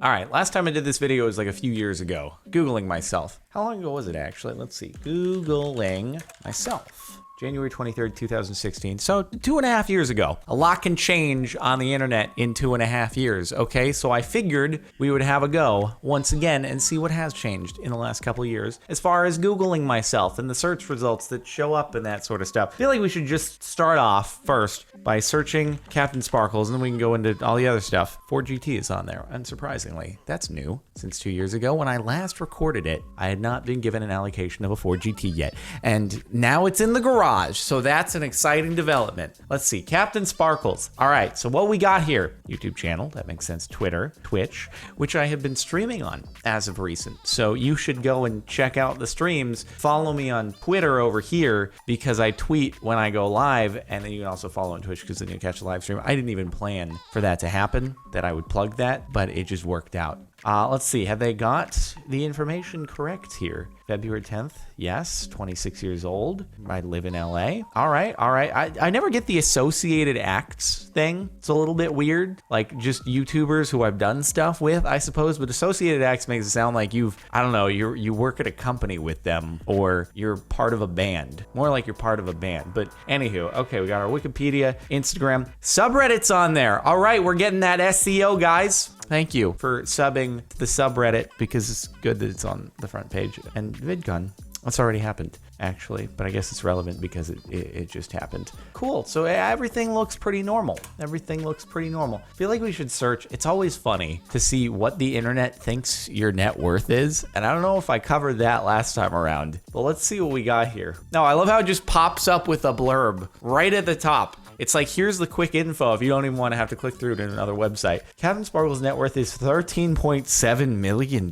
All right, last time I did this video was like a few years ago, Googling myself. How long ago was it actually? Let's see, Googling myself. January 23rd, 2016. So 2.5 years ago. A lot can change on the internet in 2.5 years, okay? So I figured we would have a go once again and see what has changed in the last couple of years as far as Googling myself and the search results that show up and that sort of stuff. I feel like we should just start off first by searching CaptainSparklez, and then we can go into all the other stuff. 4GT is on there, unsurprisingly. That's new. Since 2 years ago, when I last recorded it, I had not been given an allocation of a 4GT yet, and now it's in the garage. So that's an exciting development. Let's see, CaptainSparklez. All right, so what we got here, YouTube channel, that makes sense, Twitter, Twitch, which I have been streaming on as of recent. So you should go and check out the streams. Follow me on Twitter over here because I tweet when I go live, and then you can also follow on Twitch because then you catch the live stream. I didn't even plan for that to happen, that I would plug that, but it just worked out. Let's see, have they got the information correct here? February 10th, yes, 26 years old. I live in LA. All right. I never get the associated acts thing. It's a little bit weird, like just YouTubers who I've done stuff with, I suppose, but associated acts makes it sound like I don't know, you work at a company with them or you're part of a band. More like you're part of a band, but anywho, okay, we got our Wikipedia, Instagram, subreddit's on there. All right, we're getting that SEO, guys. Thank you for subbing to the subreddit because it's good that it's on the front page. And VidCon, that's already happened, actually, but I guess it's relevant because it just happened. Cool, so everything looks pretty normal. Everything looks pretty normal. I feel like we should search. It's always funny to see what the internet thinks your net worth is, and I don't know if I covered that last time around, but let's see what we got here. No, I love how it just pops up with a blurb right at the top. It's like, here's the quick info if you don't even want to have to click through to another website. CaptainSparklez' net worth is $13.7 million.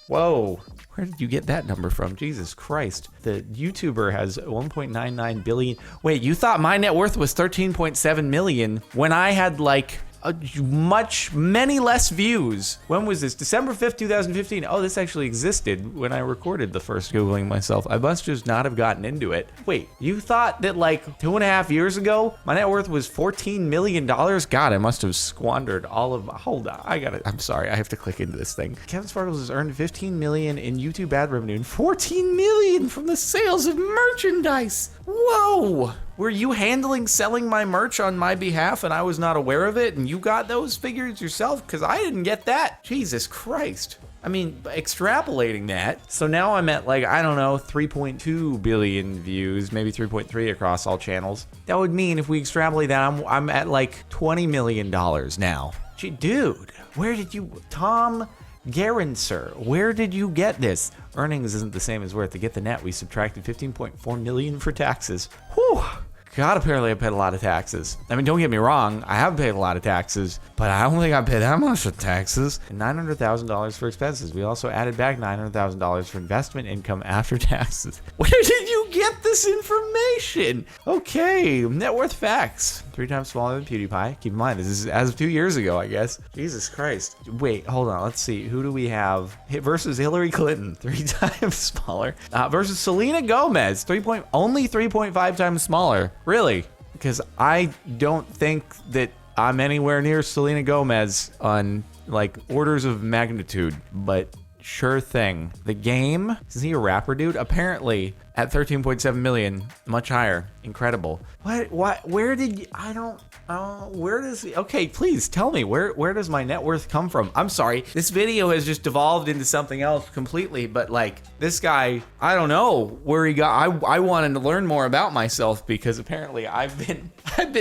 Whoa. Where did you get that number from? Jesus Christ. The YouTuber has 1.99 billion. Wait, you thought my net worth was 13.7 million when I had like many less views. When was this? December 5th, 2015. Oh, this actually existed when I recorded the first Googling myself. I must just not have gotten into it. Wait, you thought that like 2.5 years ago, my net worth was $14 million? God, I must have squandered all of my, hold on, I'm sorry, I have to click into this thing. CaptainSparklez has earned $15 million in YouTube ad revenue and $14 million from the sales of merchandise. Whoa! Were you selling my merch on my behalf and I was not aware of it and you got those figures yourself? Because I didn't get that. Jesus Christ. I mean, extrapolating that. So now I'm at like, I don't know, 3.2 billion views, maybe 3.3 across all channels. That would mean if we extrapolate that, I'm at like $20 million now. Gee, dude, where did you, Tom Garanser, where did you get this? Earnings isn't the same as worth. To get the net, we subtracted 15.4 million for taxes. Whew. God, apparently I paid a lot of taxes. I mean, don't get me wrong, I have paid a lot of taxes, but I don't think I paid that much for taxes. And $900,000 for expenses. We also added back $900,000 for investment income after taxes. Where did you get this information? Okay, net worth facts. 3 times smaller than PewDiePie. Keep in mind, this is as of 2 years ago, I guess. Jesus Christ. Wait, hold on. Let's see. Who do we have? Versus Hillary Clinton, 3 times smaller. Versus Selena Gomez, only 3.5 times smaller. Really? Because I don't think that I'm anywhere near Selena Gomez on like orders of magnitude, but sure thing. The Game, is he a rapper, dude? Apparently at 13.7 million, much higher. Incredible. What, where did you, where does, okay, please tell me, where does my net worth come from? I'm sorry, this video has just devolved into something else completely, but like, this guy, I don't know where he got, I wanted to learn more about myself because apparently I've been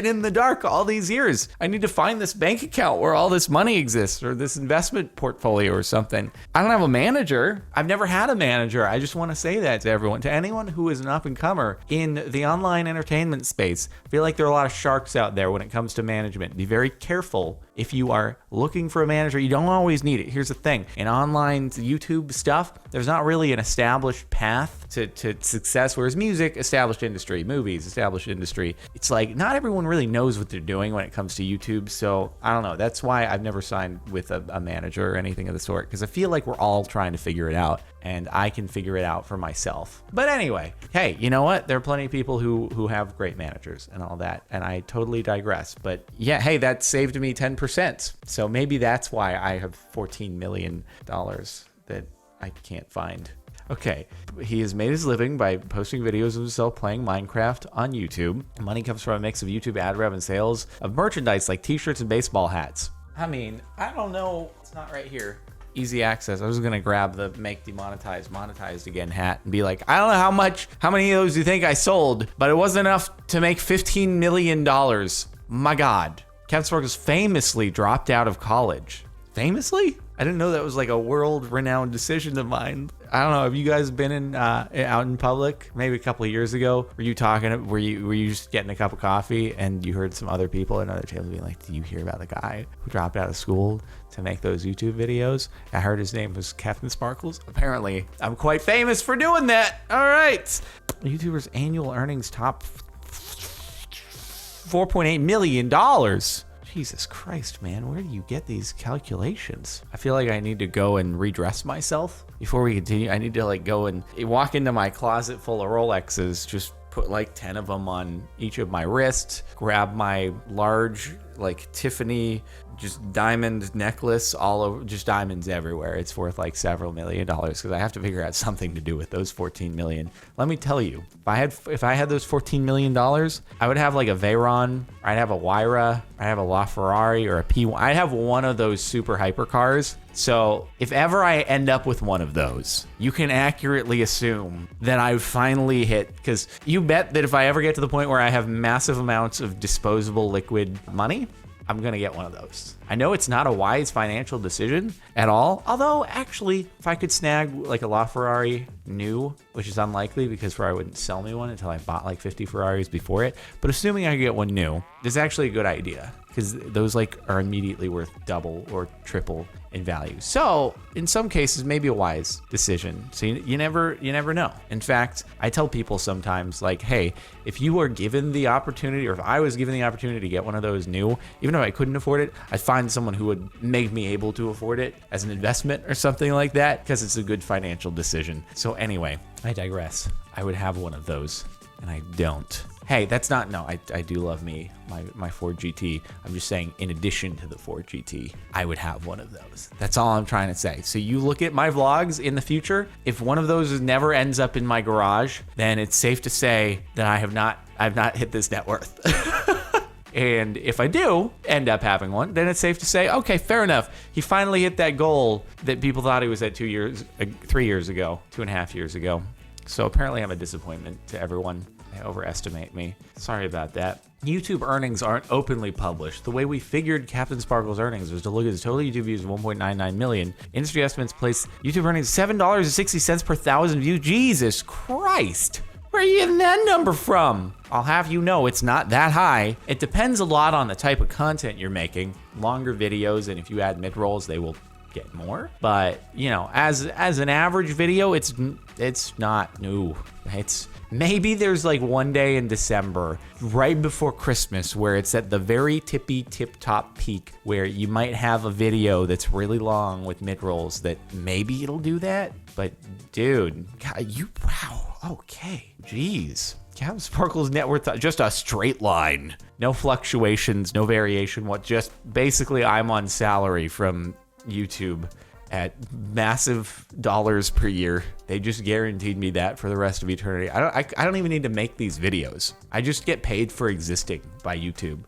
in the dark all these years. I need to find this bank account where all this money exists or this investment portfolio or something. I don't have a manager. I've never had a manager. I just want to say that to everyone, to anyone who is an up and comer in the online entertainment space. I feel like there are a lot of sharks out there when it comes to management. Be very careful. If you are looking for a manager, you don't always need it. Here's the thing. In online YouTube stuff, there's not really an established path to success, whereas music, established industry, movies, established industry. It's like not everyone really knows what they're doing when it comes to YouTube. So I don't know. That's why I've never signed with a manager or anything of the sort, because I feel like we're all trying to figure it out and I can figure it out for myself. But anyway, hey, you know what? There are plenty of people who have great managers and all that, and I totally digress. But yeah, hey, that saved me 10% 8%. So maybe that's why I have $14 million that I can't find. Okay, he has made his living by posting videos of himself playing Minecraft on YouTube. Money comes from a mix of YouTube ad rev and sales of merchandise like t-shirts and baseball hats. I mean, I don't know. It's not right here. Easy access. I was gonna grab the make demonetized monetized again hat and be like, I don't know how many of those you think I sold, but it wasn't enough to make $15 million. My God. CaptainSparklez famously dropped out of college. Famously? I didn't know that was like a world-renowned decision of mine. I don't know. Have you guys been out in public? Maybe a couple of years ago. Were you just getting a cup of coffee and you heard some other people at other tables being like, "Do you hear about the guy who dropped out of school to make those YouTube videos? I heard his name was CaptainSparklez." Apparently, I'm quite famous for doing that. All right. YouTubers' annual earnings top $4.8 million. Jesus Christ, man, where do you get these calculations? I feel like I need to go and redress myself before we continue. I need to like go and walk into my closet full of Rolexes, just put like 10 of them on each of my wrists, grab my large like Tiffany just diamond necklace all over, just diamonds everywhere. It's worth like several $1 million because I have to figure out something to do with those 14 million. Let me tell you, if I had those $14 million, I would have like a Veyron, I'd have a Wyra, I'd have a LaFerrari or a P1. I'd have one of those super hyper cars. So if ever I end up with one of those, you can accurately assume that I've finally hit, because you bet that if I ever get to the point where I have massive amounts of disposable liquid money, I'm gonna get one of those. I know it's not a wise financial decision at all, although actually, if I could snag like a LaFerrari new, which is unlikely because Ferrari wouldn't sell me one until I bought like 50 Ferraris before it, but assuming I could get one new, it's actually a good idea because those like are immediately worth double or triple in value. So in some cases, maybe a wise decision. So you never know. In fact, I tell people sometimes like, hey, if you were given the opportunity, or if I was given the opportunity to get one of those new, even though I couldn't afford it, I'd find someone who would make me able to afford it as an investment or something like that, because it's a good financial decision. So anyway, I digress. I would have one of those, and I don't. Hey, that's not, no, I do love my Ford GT. I'm just saying, in addition to the Ford GT, I would have one of those. That's all I'm trying to say. So you look at my vlogs in the future, if one of those never ends up in my garage, then it's safe to say that I've not hit this net worth. And if I do end up having one, then it's safe to say, okay, fair enough. He finally hit that goal that people thought he was at 3 years ago, 2.5 years ago. So apparently I'm a disappointment to everyone. They overestimate me. Sorry about that. YouTube earnings aren't openly published. The way we figured CaptainSparklez earnings was to look at his total YouTube views of 1.99 million. Industry estimates place YouTube earnings $7.60 per 1,000 views. Jesus Christ. Where are you getting that number from? I'll have you know it's not that high. It depends a lot on the type of content you're making. Longer videos, and if you add mid-rolls, they will get more. But, you know, as an average video, it's not new. It's maybe there's like one day in December, right before Christmas, where it's at the very tip-top peak, where you might have a video that's really long with mid-rolls that maybe it'll do that. But dude, God, wow. Okay, geez. CaptainSparklez net worth, just a straight line. No fluctuations, no variation. Just basically I'm on salary from YouTube at massive dollars per year. They just guaranteed me that for the rest of eternity. I don't even need to make these videos. I just get paid for existing by YouTube.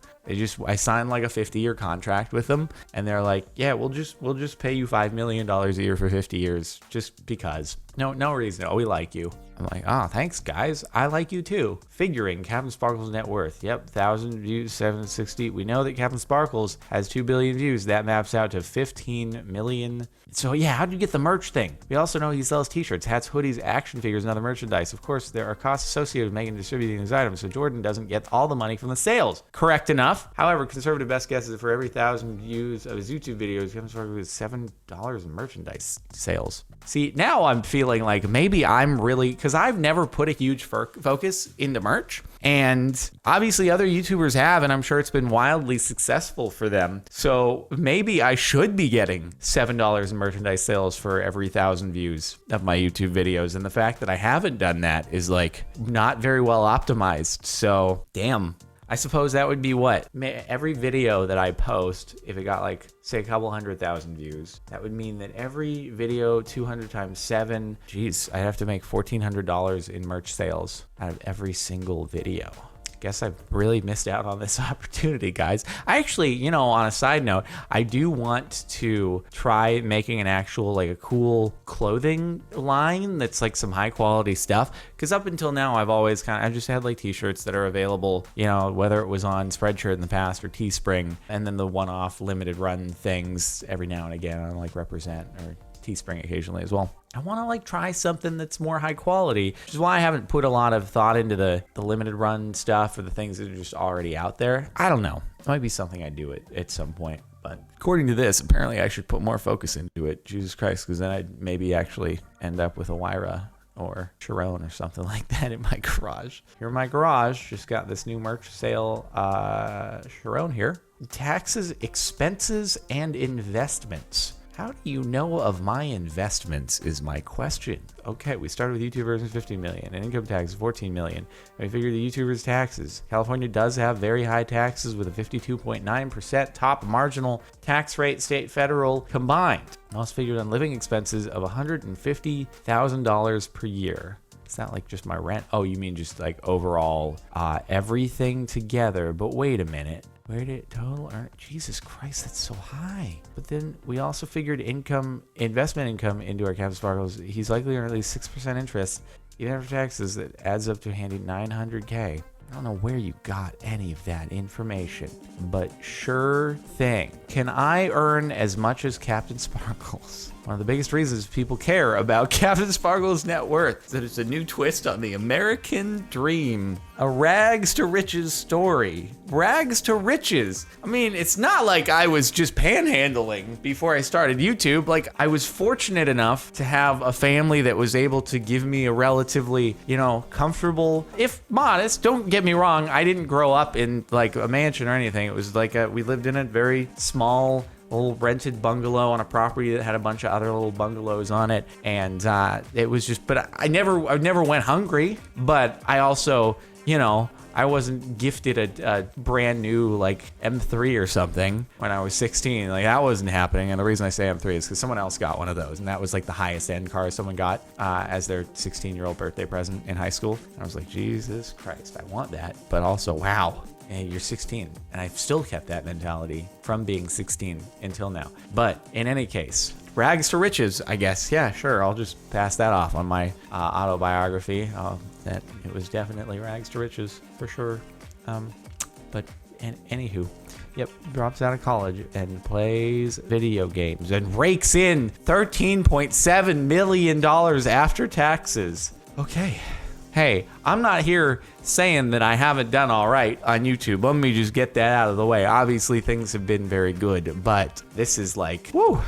I signed like a 50-year contract with them, and they're like, yeah, we'll just pay you $5 million a year for 50 years just because. No reason. Oh, we like you. I'm like, oh, thanks, guys. I like you too. Figuring CaptainSparklez net worth. Yep, 1,000 views, 760. We know that CaptainSparklez has 2 billion views. That maps out to 15 million. So yeah, how'd you get the merch thing? We also know he sells t-shirts, hats, hoodies, action figures, and other merchandise. Of course, there are costs associated with making and distributing these items, so Jordan doesn't get all the money from the sales. Correct enough. However, conservative best guess is that for every 1,000 views of his YouTube videos, CaptainSparklez has $7 in merchandise sales. See, now I'm feeling like maybe I'm really, because I've never put a huge focus into merch, and obviously other YouTubers have, and I'm sure it's been wildly successful for them. So maybe I should be getting $7 in merchandise sales for every 1,000 views of my YouTube videos, and the fact that I haven't done that is like not very well optimized. So damn, I suppose that would be what? Every video that I post, if it got like, say, a couple 100,000 views, that would mean that every video 200 times 7, geez, I'd have to make $1,400 in merch sales out of every single video. Guess I've really missed out on this opportunity, guys. I actually, you know, on a side note, I do want to try making an actual, like, a cool clothing line that's like some high quality stuff. Because up until now, I've just had like t-shirts that are available, you know, whether it was on Spreadshirt in the past or Teespring, and then the one-off limited run things every now and again on like Represent or Teespring occasionally as well. I want to like try something that's more high quality, which is why I haven't put a lot of thought into the limited run stuff or the things that are just already out there. I don't know. It might be something I do at some point. But according to this, apparently I should put more focus into it. Jesus Christ, because then I'd maybe actually end up with a Wyra or Sharon or something like that in my garage. Here in my garage, just got this new merch sale, Sharon here. Taxes, expenses, and investments. How do you know of my investments is my question. Okay, we started with YouTubers and 15 million and income taxes 14 million. And we figured the YouTubers taxes. California does have very high taxes with a 52.9% top marginal tax rate, state, federal combined. I also figured on living expenses of $150,000 per year. It's not like just my rent. Oh, you mean just like overall everything together. But wait a minute. Where did total earn? Jesus Christ, that's so high. But then we also figured investment income into our CaptainSparklez. He's likely to earn at least 6% interest. Even after taxes, that adds up to a handy $900K. I don't know where you got any of that information, but sure thing. Can I earn as much as CaptainSparklez? One of the biggest reasons people care about CaptainSparklez net worth is that it's a new twist on the American dream. A rags to riches story. Rags to riches. I mean, it's not like I was just panhandling before I started YouTube. Like, I was fortunate enough to have a family that was able to give me a relatively, you know, comfortable, if modest, don't get me wrong, I didn't grow up in like a mansion or anything. It was like we lived in a very small little rented bungalow on a property that had a bunch of other little bungalows on it, and it was just. But I never went hungry. But I also, you know, I wasn't gifted a brand new like M3 or something when I was 16. Like, that wasn't happening. And the reason I say M3 is because someone else got one of those, and that was like the highest end car someone got as their 16-year-old birthday present in high school. And I was like, Jesus Christ, I want that. But also, wow. Hey, you're 16, and I've still kept that mentality from being 16 until now. But in any case, rags to riches, I guess. Yeah, sure. I'll just pass that off on my autobiography. That it was definitely rags to riches for sure. But anywho, yep, drops out of college and plays video games and rakes in $13.7 million after taxes. Okay. Hey, I'm not here saying that I haven't done all right on YouTube. Let me just get that out of the way. Obviously, things have been very good, but this is like, whoo,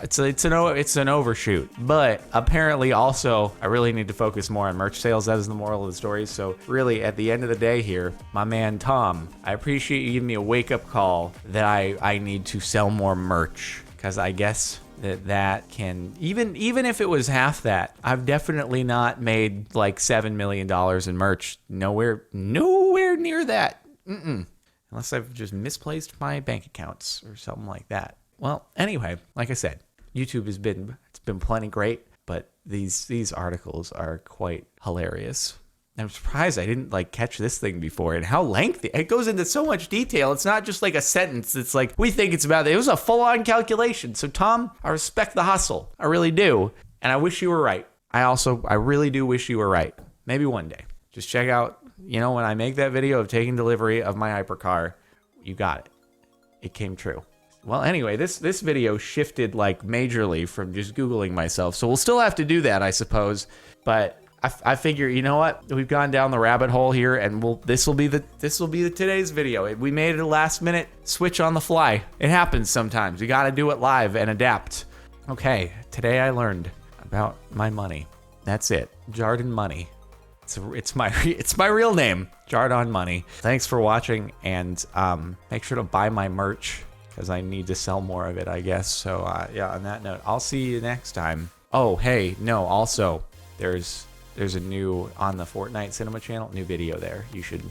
it's an overshoot. But apparently, also, I really need to focus more on merch sales. That is the moral of the story. So really, at the end of the day here, my man Tom, I appreciate you giving me a wake-up call that I need to sell more merch, because I guess that can, even if it was half that, I've definitely not made like $7 million in merch. Nowhere near that. Unless I've just misplaced my bank accounts or something like that. Well, anyway, like I said, YouTube it's been plenty great, but these articles are quite hilarious. I'm surprised I didn't like catch this thing before, and how lengthy. It goes into so much detail. It's not just like a sentence. It's like, we think it's about it. It was a full-on calculation. So Tom, I respect the hustle. I really do. And I wish you were right. I really do wish you were right. Maybe one day. Just check out, you know, when I make that video of taking delivery of my hypercar, you got it. It came true. Well, anyway, this video shifted like majorly from just Googling myself. So we'll still have to do that, I suppose. But I figure, you know what? We've gone down the rabbit hole here, and this will be today's video. We made it a last minute switch on the fly. It happens sometimes. You got to do it live and adapt. Okay, today I learned about my money. That's it. Jardin Money. It's my real name, Jardin Money. Thanks for watching, and make sure to buy my merch because I need to sell more of it, I guess. So yeah, on that note, I'll see you next time. Oh, hey, no, also there's a new, on the Fortnite Cinema channel, new video there. You should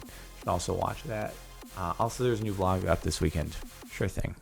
also watch that. Also, there's a new vlog up this weekend. Sure thing.